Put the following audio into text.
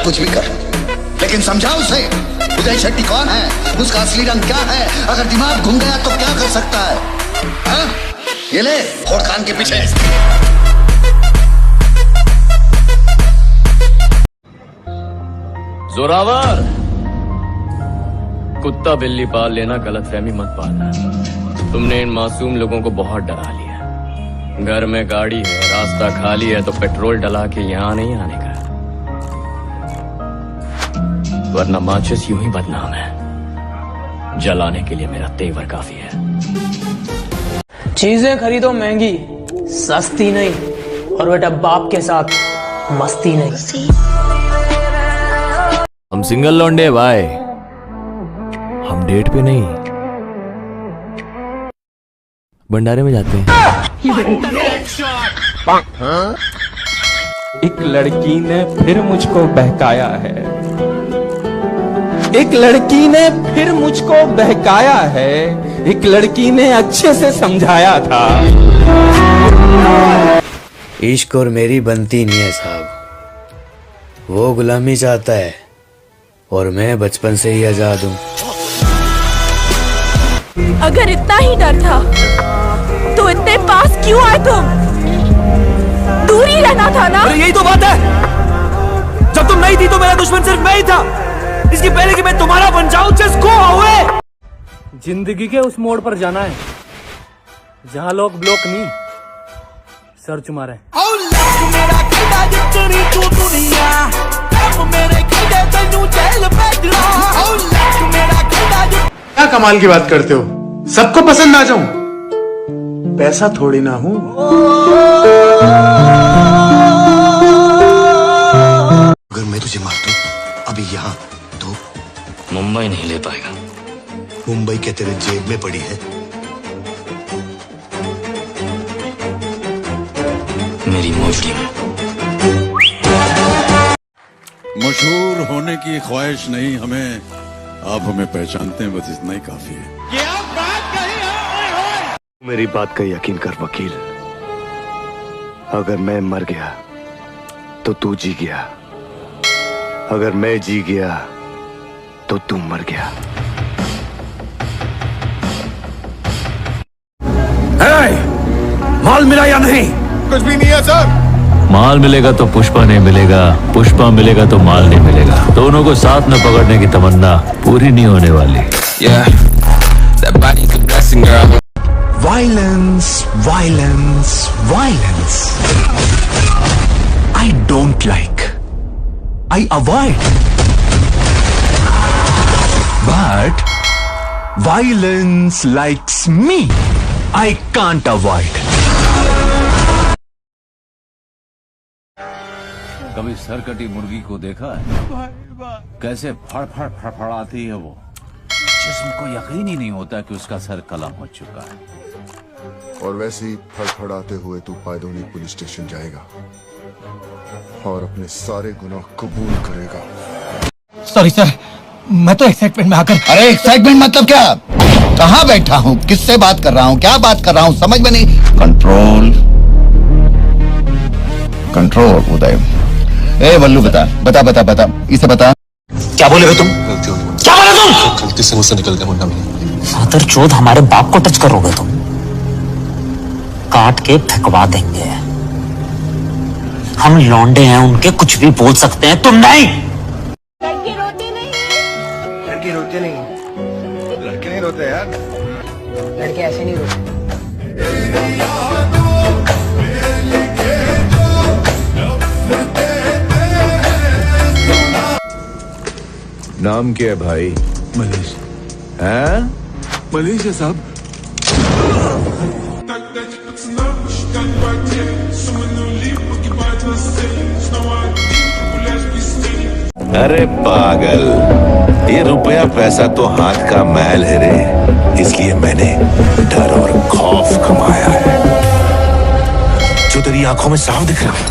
कुछ भी कर, लेकिन समझाओ उसे उदय शेट्टी कौन है, उसका असली रंग क्या है। अगर दिमाग घूम गया तो क्या कर सकता है? हाँ? ये ले फोड़ कान के पीछे। जोरावर, कुत्ता बिल्ली पाल लेना, गलतफहमी मत पालना। तुमने इन मासूम लोगों को बहुत डरा लिया। घर में गाड़ी है, रास्ता खाली है, तो पेट्रोल डला के यहाँ नहीं आने का, वरना माचिस यूं ही बदनाम है। जलाने के लिए मेरा तेवर काफी है। चीजें खरीदो महंगी, सस्ती नहीं, और बेटा बाप के साथ मस्ती नहीं। हम सिंगल लौंडे भाई, हम डेट पे नहीं, भंडारे में जाते हैं। एक लड़की ने फिर मुझको बहकाया है, एक लड़की ने फिर मुझको बहकाया है, एक लड़की ने अच्छे से समझाया था। इश्क और मेरी बनती नहीं है साहब, वो गुलामी चाहता है और मैं बचपन से ही आजाद हूँ। अगर इतना ही डर था तो इतने पास क्यों आए तुम? दूर ही रहना था ना। यही तो बात है, जब तुम नहीं थी तो मेरा दुश्मन सिर्फ मैं ही था। इसकी पहले कि मैं तुम्हारा बन जाऊं, जस्ट गो अवे। जिंदगी के उस मोड़ पर जाना है जहां लोग ब्लॉक नहीं, सर्च मारे। क्या कमाल की बात करते हो, सबको पसंद आ जाऊं? पैसा थोड़ी ना हूं। अगर मैं तुझे मार दूं अभी यहाँ तो मुंबई नहीं ले पाएगा। मुंबई के तेरे जेब में पड़ी है। मेरी मोजड़ी में। मशहूर होने की ख्वाहिश नहीं हमें, आप हमें पहचानते हैं, बस इतना ही काफी है। क्या बात कही है? मेरी बात का यकीन कर वकील, अगर मैं मर गया तो तू जी गया, अगर मैं जी गया तो तू मर गया। माल मिला या नहीं? कुछ भी नहीं है सर। माल मिलेगा तो पुष्पा नहीं मिलेगा, पुष्पा मिलेगा तो माल नहीं मिलेगा। दोनों को साथ में पकड़ने की तमन्ना पूरी नहीं होने वाली। Violence, violence, violence. I don't like. I avoid. But violence likes me. I can't avoid. कभी सरकटी मुर्गी को देखा है? कैसे फड़ फड़ फड़फड़ाती है वो, जिस्म को यकीन ही नहीं होता कि उसका सर कलम हो चुका है। और वैसे ही फड़फड़ाते हुए तू पायदोनी पुलिस स्टेशन जाएगा और अपने सारे गुनाह कबूल करेगा। सॉरी सर, मैं तो एक्साइटमेंट में आकर। अरे एक्साइटमेंट मतलब क्या? कहाँ बैठा हूँ, किससे बात कर रहा हूँ, क्या बात कर रहा हूँ, समझ में नहीं। कंट्रोल कंट्रोल उदय। ए बल्लू बता बता बता बता, इसे बता। क्या बोले हो तुम? क्या बोले तुम? गलती से मुझसे निकल गया मुन्ना मियां। फादर चोद, हमारे बाप को टच करोगे तुम, काट के फेंकवा देंगे। हम लौंडे हैं, उनके कुछ भी बोल सकते हैं, तुम नहीं। लड़की रोती नहीं। लड़की रोती नहीं, लड़के नहीं रोते यार, लड़के ऐसे नहीं रोते। नाम क्या है भाई? मनीष। हैं? मनीष है साहब। अरे पागल, ये रुपया पैसा तो हाथ का मैल है रे, इसलिए मैंने डर और खौफ कमाया है, जो तेरी आंखों में साफ दिख रहा है।